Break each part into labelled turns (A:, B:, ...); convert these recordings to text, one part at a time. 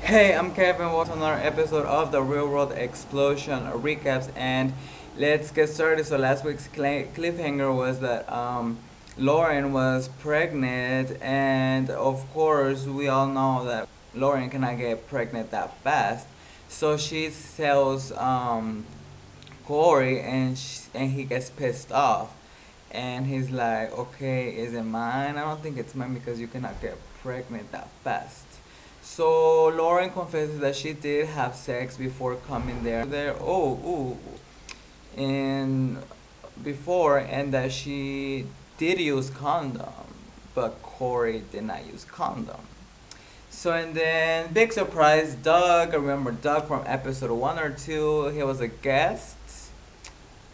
A: Hey, I'm Kevin. Welcome to another episode of the Real World Explosion recaps, and let's get started. So last week's cliffhanger was that Lauren was pregnant, and of course we all know that Lauren cannot get pregnant that fast. So she tells Corey, and he gets pissed off, and he's like, "Okay, is it mine? I don't think it's mine because you cannot get pregnant that fast." So Lauren confesses that she did have sex before coming there. Ooh, and before, and that she did use condom, but Corey did not use condom. So and then big surprise, Doug. I remember Doug from episode 1 or 2. He was a guest,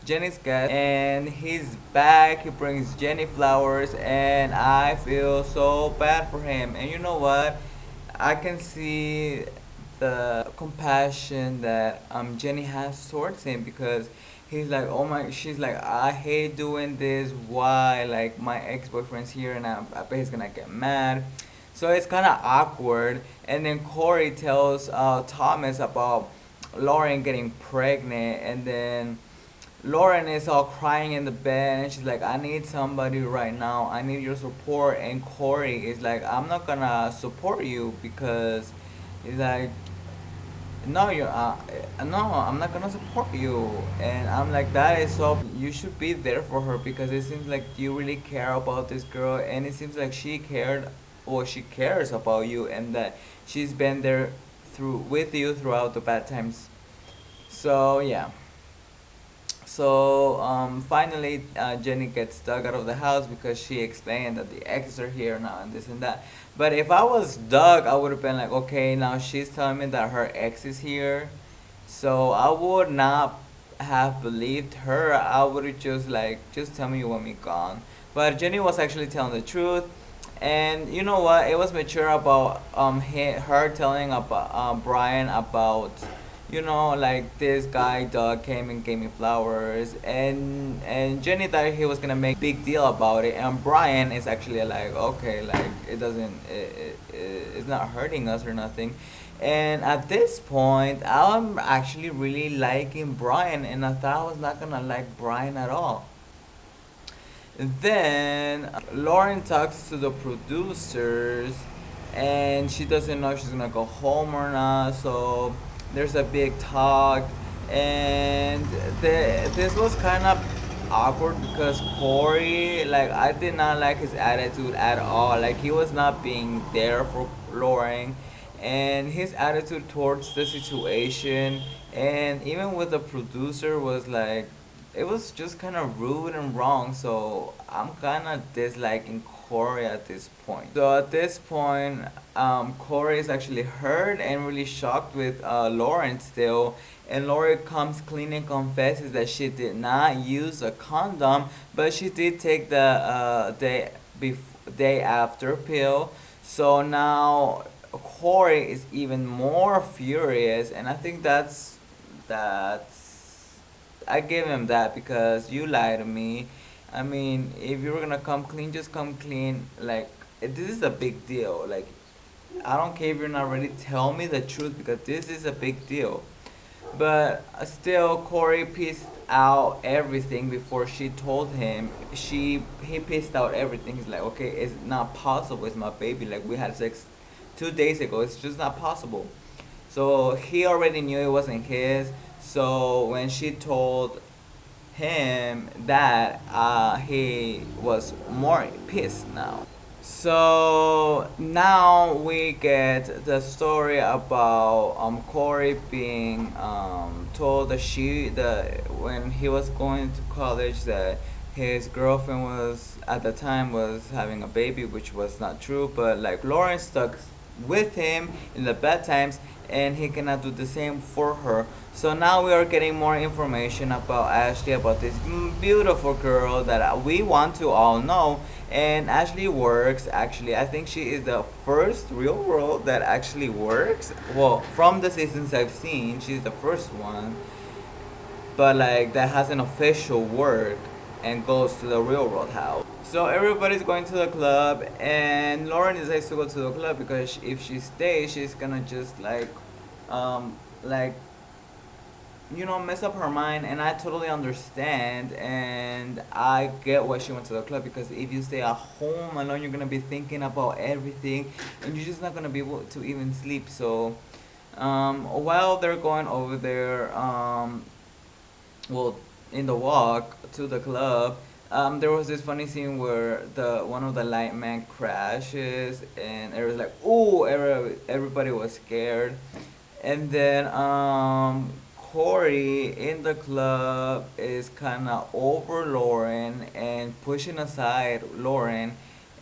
A: Jenny's guest, and he's back. He brings Jenny flowers, and I feel so bad for him. And you know what? I can see the compassion that Jenny has towards him, because he's like, oh my, she's like, I hate doing this. Why? Like, my ex-boyfriend's here, and I bet he's gonna get mad. So it's kind of awkward. And then Corey tells Thomas about Lauren getting pregnant, and then Lauren is all crying in the bed, and she's like, I need somebody right now. I need your support. And Corey is like, I'm not gonna support you, because he's like, no, no, I'm not gonna support you. And I'm like, that is so, you should be there for her, because it seems like you really care about this girl, and it seems like she cared, or she cares about you, and that she's been there through with you throughout the bad times. So yeah. So finally, Jenny gets dug out of the house, because she explained that the exes are here now and this and that. But if I was Doug, I would have been like, okay, now she's telling me that her ex is here. So I would not have believed her. I would have just like, just tell me you want me gone. But Jenny was actually telling the truth. And you know what? It was mature about her telling about Brian about, like, this guy Doug came and gave me flowers, and Jenny thought he was gonna make big deal about it, and Brian is actually like, okay, like, it doesn't, it's not hurting us or nothing. And at this point, I'm actually really liking Brian, and I thought I was not gonna like Brian at all. Then Lauren talks to the producers, and she doesn't know if she's gonna go home or not. So there's a big talk, and this was kind of awkward, because Corey, like, I did not like his attitude at all. Like, he was not being there for Lauren, and his attitude towards the situation, and even with the producer, was like, it was just kind of rude and wrong. So I'm kind of disliking Corey at this point. So at this point, Corey is actually hurt and really shocked with Lauren still. And Lauren comes clean and confesses that she did not use a condom, but she did take the day after pill. So now Corey is even more furious, and I think that's I give him that, because you lied to me. I mean, if you were gonna come clean, just come clean. Like, this is a big deal. Like, I don't care if you're not ready. Tell me the truth, because this is a big deal. But still, Corey pissed out everything before she told him. He pissed out everything. He's like, okay, it's not possible. It's my baby. Like, we had sex 2 days ago. It's just not possible. So he already knew it wasn't his. So when she told him that, he was more pissed now. So now we get the story about Corey being told that when he was going to college, that his girlfriend was at the time was having a baby, which was not true. But like, Lauren stuck with him in the bad times, and he cannot do the same for her. So now we are getting more information about Ashley, about this beautiful girl that we want to all know. And Ashley works, actually. I think she is the first real world that actually works. Well, from the seasons I've seen, she's the first one. But like, that has an official work and goes to the real world house. So everybody's going to the club, and Lauren decides to go to the club because if she stays, she's gonna just um, like mess up her mind. And I totally understand, and I get why she went to the club because if you stay at home alone, you're gonna be thinking about everything, and you're just not gonna be able to even sleep. So, while they're going over there, well, in the walk to the club, there was this funny scene where the one of the light man crashes, and it was like, "Ooh!" Everybody was scared, and then Corey in the club is kind of over Lauren and pushing aside Lauren,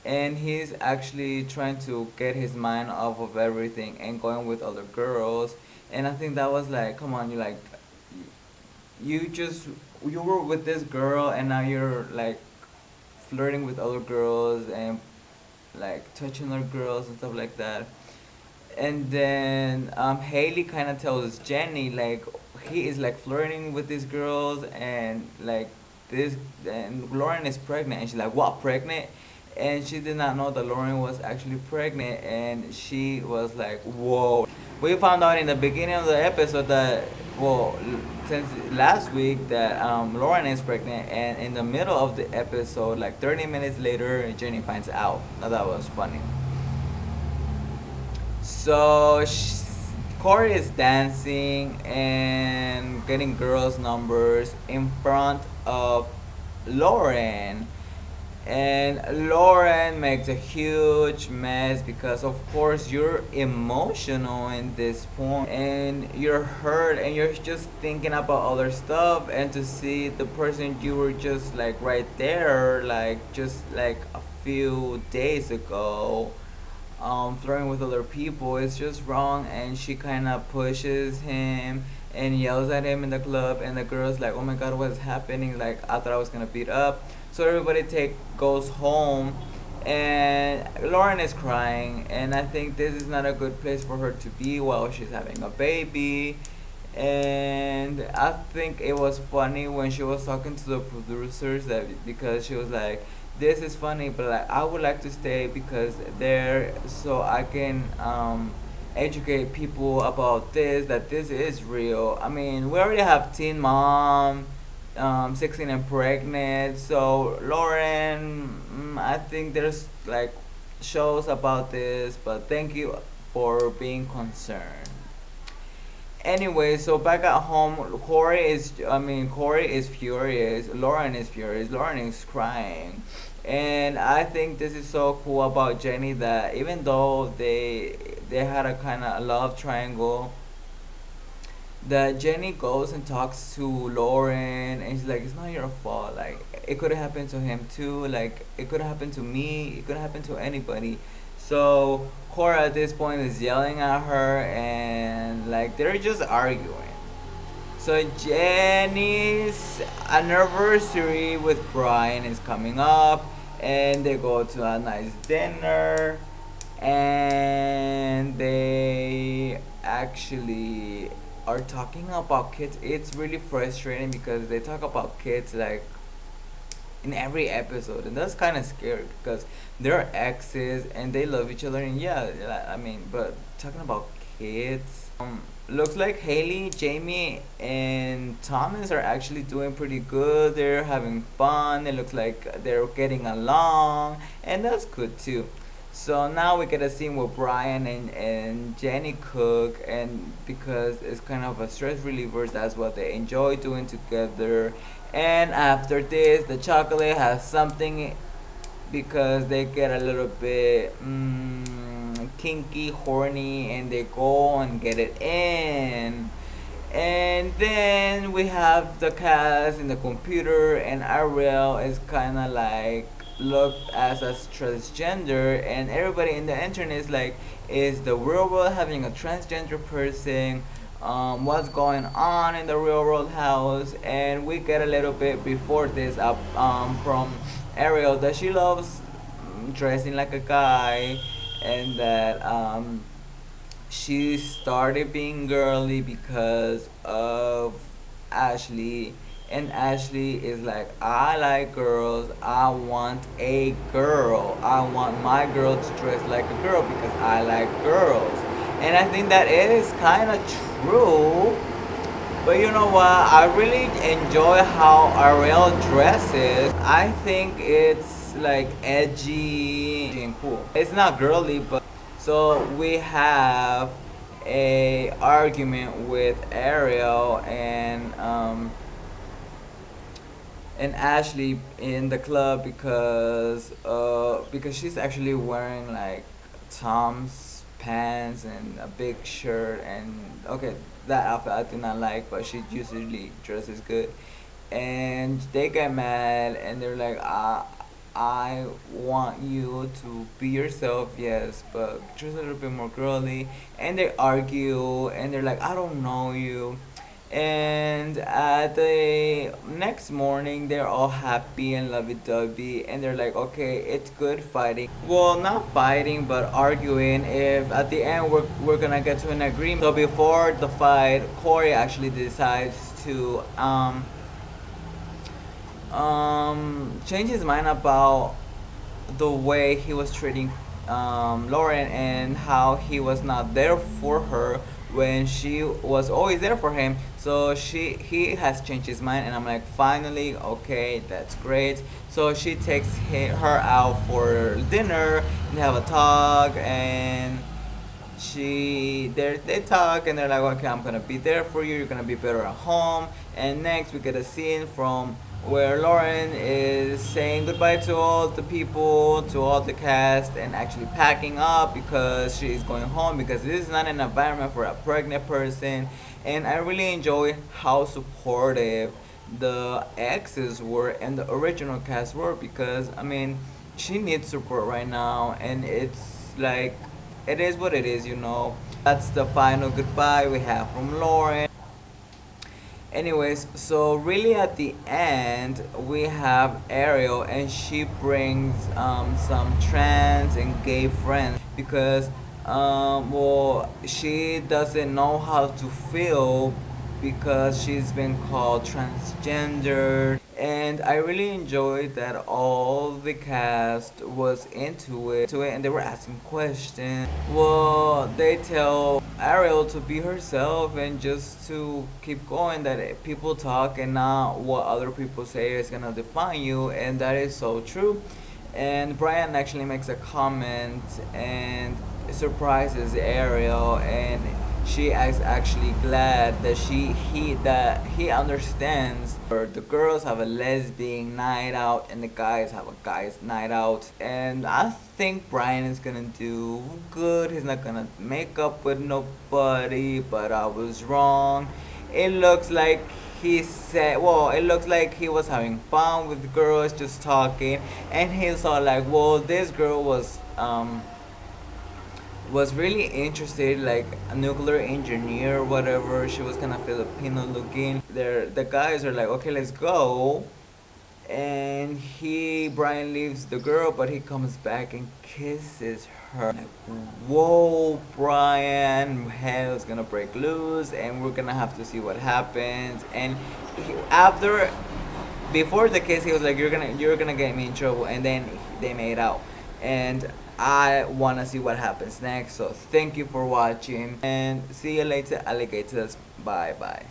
A: and he's actually trying to get his mind off of everything and going with other girls. And I think that was like, come on, you just you were with this girl and now you're like flirting with other girls and like touching other girls and stuff like that. And then Haley kind of tells Jenny like he is like flirting with these girls and like this, and Lauren is pregnant, and she's like, what, pregnant? And she did not know that Lauren was actually pregnant, and she was like, whoa. We found out in the beginning of the episode that, well, since last week, that Lauren is pregnant, and in the middle of the episode, like 30 minutes later, Jenny finds out. Now that was funny. So Corey is dancing and getting girls' numbers in front of Lauren. And Lauren makes a huge mess because, of course, you're emotional in this point and you're hurt and you're just thinking about other stuff. And to see the person you were just like right there, like just like a few days ago, flirting with other people is just wrong. And she kind of pushes him and yells at him in the club, and the girl's like, oh my god, what's happening, like I thought I was gonna beat up. So everybody take goes home, and Lauren is crying, and I think this is not a good place for her to be while she's having a baby. And I think it was funny when she was talking to the producers, that because she was like, this is funny, but like I would like to stay because there, so I can educate people about this, that this is real. I mean, we already have Teen Mom, 16 and Pregnant. So Lauren, I think there's like shows about this, but thank you for being concerned. Anyway, so back at home, Corey is furious. Lauren is furious. Lauren is crying. And I think this is so cool about Jenny, that even though they had a kind of love triangle, that Jenny goes and talks to Lauren, and she's like, it's not your fault. Like, it could have happened to him too. Like, it could have happened to me. It could have happened to anybody. So Cora at this point is yelling at her, and like they're just arguing. So Jenny's anniversary with Brian is coming up, and they go to a nice dinner, and they actually are talking about kids. It's really frustrating because they talk about kids like in every episode, and that's kind of scary because they're exes and they love each other. And yeah, I mean, but talking about kids, looks like Haley, Jamie, and Thomas are actually doing pretty good. They're having fun. It looks like they're getting along, and that's good too. So now we get a scene where Brian and Jenny cook, and because it's kind of a stress reliever, that's what they enjoy doing together. And after this, the chocolate has something because they get a little bit kinky, horny, and they go and get it in. And then we have the cast in the computer, and Ariel is kind of like looked as a transgender, and everybody in the internet is like, is the real world having a transgender person? What's going on in the real world house? And we get a little bit before this up from Ariel that she loves dressing like a guy, and that she started being girly because of Ashley, And Ashley is like, I like girls, I want a girl, I want my girl to dress like a girl because I like girls. And I think that it is kind of true. But you know what? I really enjoy how Ariel dresses. I think it's like edgy and cool. It's not girly, but so we have a argument with Ariel and Ashley in the club because she's actually wearing like Tom's pants and a big shirt and okay, that outfit I do not like, but she usually dresses good. And they get mad and they're like, I want you to be yourself, yes, but dress a little bit more girly. And they argue and they're like, I don't know you. And the next morning, they're all happy and lovey-dovey, and they're like, okay, it's good fighting. Well, not fighting, but arguing. If at the end we're gonna get to an agreement. So before the fight, Corey actually decides to change his mind about the way he was treating Lauren and how he was not there for her when she was always there for him. So he has changed his mind, and I'm like, finally, okay, that's great. So she takes her out for dinner and have a talk, and they talk and they're like, okay, I'm gonna be there for you, you're gonna be better at home. And next we get a scene from where Lauren is saying goodbye to all the people, to all the cast, and actually packing up because she's going home because this is not an environment for a pregnant person. And I really enjoy how supportive the exes were and the original cast were because I mean she needs support right now, and it's like it is what it is, you know. That's the final goodbye we have from Lauren. Anyways, so really at the end, we have Ariel, and she brings some trans and gay friends because, well, she doesn't know how to feel because she's been called transgender. And I really enjoyed that all the cast was into it, and they were asking questions. Well, they tell Ariel to be herself and just to keep going, that people talk and not what other people say is gonna define you, and that is so true. And Brian actually makes a comment and surprises Ariel, and she is actually glad that he understands. Or the girls have a lesbian night out and the guys have a guys night out, and I think Brian is gonna do good. He's not gonna make up with nobody, but I was wrong. It looks like he said, well, it looks like he was having fun with girls just talking, and he saw like, well, this girl was really interested, like a nuclear engineer or whatever. She was kind of Filipino looking. The guys are like, okay, let's go. And Brian leaves the girl, but he comes back and kisses her. Like, whoa, Brian, hell's gonna break loose, and we're gonna have to see what happens. And after, before the kiss, he was like, you're gonna get me in trouble, and then they made out. And I wanna see what happens next. So thank you for watching, and see you later, alligators. Bye bye.